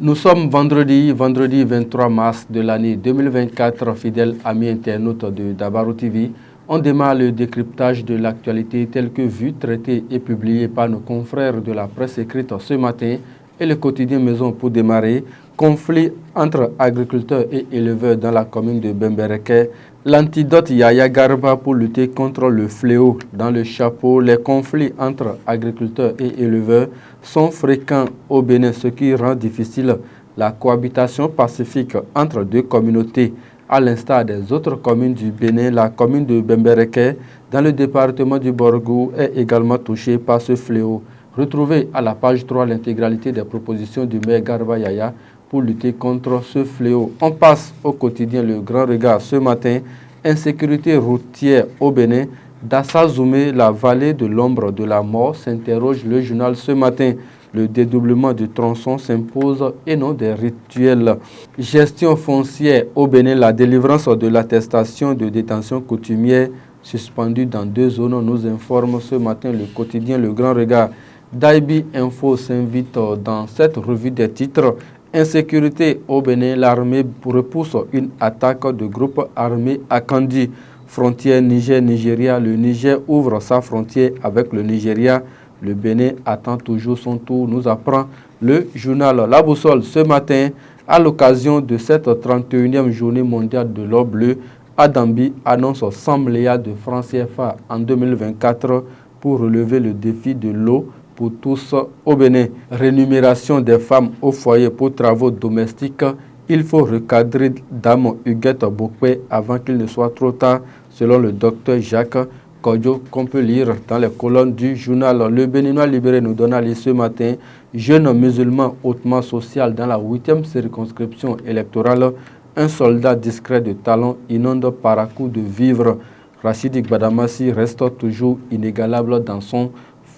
Nous sommes vendredi 23 mars de l'année 2024, fidèles amis internautes de Dabaru TV. On démarre le décryptage de l'actualité telle que vue, traitée et publiée par nos confrères de la presse écrite ce matin et le quotidien Maison pour démarrer. Conflit entre agriculteurs et éleveurs dans la commune de Bembereke. L'antidote Yaya Garba pour lutter contre le fléau dans le chapeau. Les conflits entre agriculteurs et éleveurs sont fréquents au Bénin, ce qui rend difficile la cohabitation pacifique entre deux communautés. À l'instar des autres communes du Bénin, la commune de Bembereke, dans le département du Borgou, est également touchée par ce fléau. Retrouvez à la page 3 l'intégralité des propositions du maire Garba Yaya pour lutter contre ce fléau. On passe au quotidien Le Grand Regard ce matin. Insécurité routière au Bénin. Dassa Zoumé, la vallée de l'ombre de la mort, s'interroge le journal ce matin. Le dédoublement du tronçon s'impose et non des rituels. Gestion foncière au Bénin, la délivrance de l'attestation de détention coutumière suspendue dans 2 zones, nous informe ce matin le quotidien Le Grand Regard. Daibi Info s'invite dans cette revue des titres. Insécurité au Bénin, l'armée repousse une attaque de groupe armé à Kandi. Frontière Niger-Nigeria, le Niger ouvre sa frontière avec le Nigeria. Le Bénin attend toujours son tour, nous apprend le journal La Boussole ce matin. À l'occasion de cette 31e journée mondiale de l'eau bleue, Adambi annonce 100 milliards de francs CFA en 2024 pour relever le défi de l'eau pour tous au Bénin. Rémunération des femmes au foyer pour travaux domestiques. Il faut recadrer Dame Huguette Bokwe avant qu'il ne soit trop tard, selon le docteur Jacques Kodjo, qu'on peut lire dans les colonnes du journal. Le Béninois libéré nous donne à lire ce matin. Jeune musulman hautement social dans la 8e circonscription électorale. Un soldat discret de talent inonde par à coup de vivres. Rachid Gbadamassi reste toujours inégalable dans son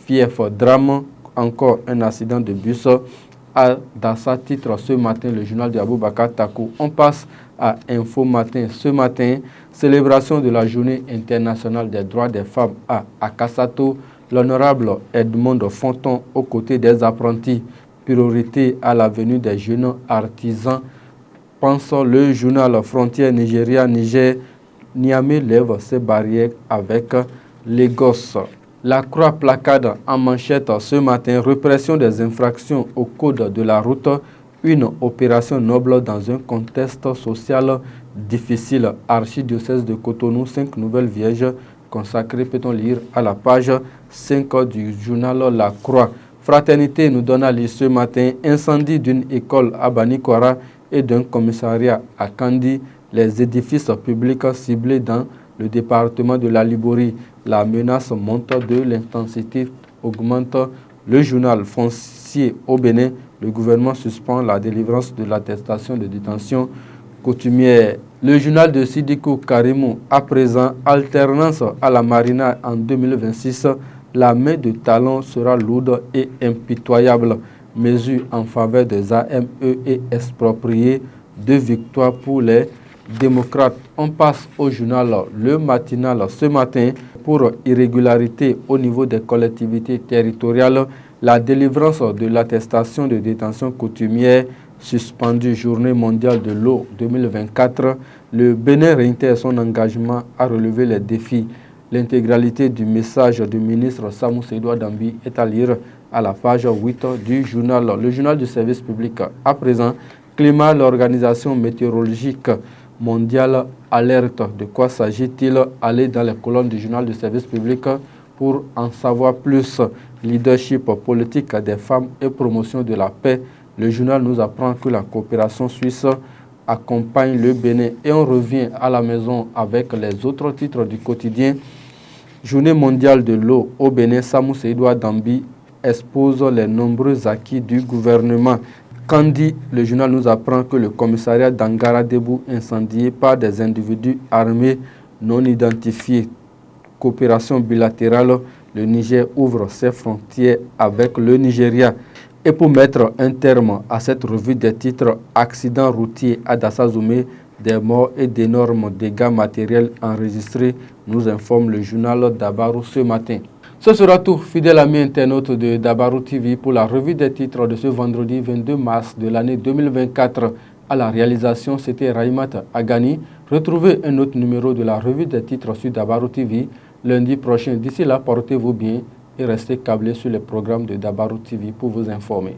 fief. Drame, encore un accident de bus dans sa titre ce matin, le journal de Aboubakar Takou. On passe à Info Matin ce matin. Célébration de la journée internationale des droits des femmes à Akassato. L'honorable Edmond Fonton aux côtés des apprentis. Priorité à la venue des jeunes artisans. Pense le journal Frontières Nigeria-Niger. Niamey lève ses barrières avec Lagos. La Croix placade en manchette ce matin, répression des infractions au code de la route, une opération noble dans un contexte social difficile. Archidiocèse de Cotonou, 5 nouvelles vierges consacrées, peut-on lire à la page 5 du journal La Croix. Fraternité nous donne à lire ce matin, incendie d'une école à Banikwara et d'un commissariat à Kandi, les édifices publics ciblés dans le département de la Liborie. La menace monte, de l'intensité augmente. Le journal foncier au Bénin, le gouvernement suspend la délivrance de l'attestation de détention coutumière. Le journal de Sidiko Karimou, à présent, alternance à la marina en 2026. La main de talon sera lourde et impitoyable. Mesure en faveur des AME et expropriée. 2 victoires pour les démocrates. On passe au journal Le Matinal ce matin. Pour irrégularité au niveau des collectivités territoriales, la délivrance de l'attestation de détention coutumière suspendue, journée mondiale de l'eau 2024. Le Bénin réitère son engagement à relever les défis. L'intégralité du message du ministre Samou Seydou Adambi est à lire à la page 8 du journal. Le journal du service public. À présent, climat, l'organisation météorologique mondiale alerte. De quoi s'agit-il? Allez dans les colonnes du journal du service public pour en savoir plus. Leadership politique des femmes et promotion de la paix. Le journal nous apprend que la coopération suisse accompagne le Bénin. Et on revient à la maison avec les autres titres du quotidien. Journée mondiale de l'eau au Bénin, Samou Seydou Adambi expose les nombreux acquis du gouvernement. Kandi, le journal nous apprend que le commissariat d'Angara Debout incendié par des individus armés non identifiés. Coopération bilatérale, le Niger ouvre ses frontières avec le Nigeria. Et pour mettre un terme à cette revue des titres, accident routier à Dassa Zoumé, des morts et d'énormes dégâts matériels enregistrés, nous informe le journal Dabaru ce matin. Ce sera tout, fidèles amis internautes de Dabarou TV, pour la revue des titres de ce vendredi 22 mars de l'année 2024. À la réalisation, c'était Raïmat Agani. Retrouvez un autre numéro de la revue des titres sur Dabarou TV lundi prochain. D'ici là, portez-vous bien et restez câblés sur les programmes de Dabarou TV pour vous informer.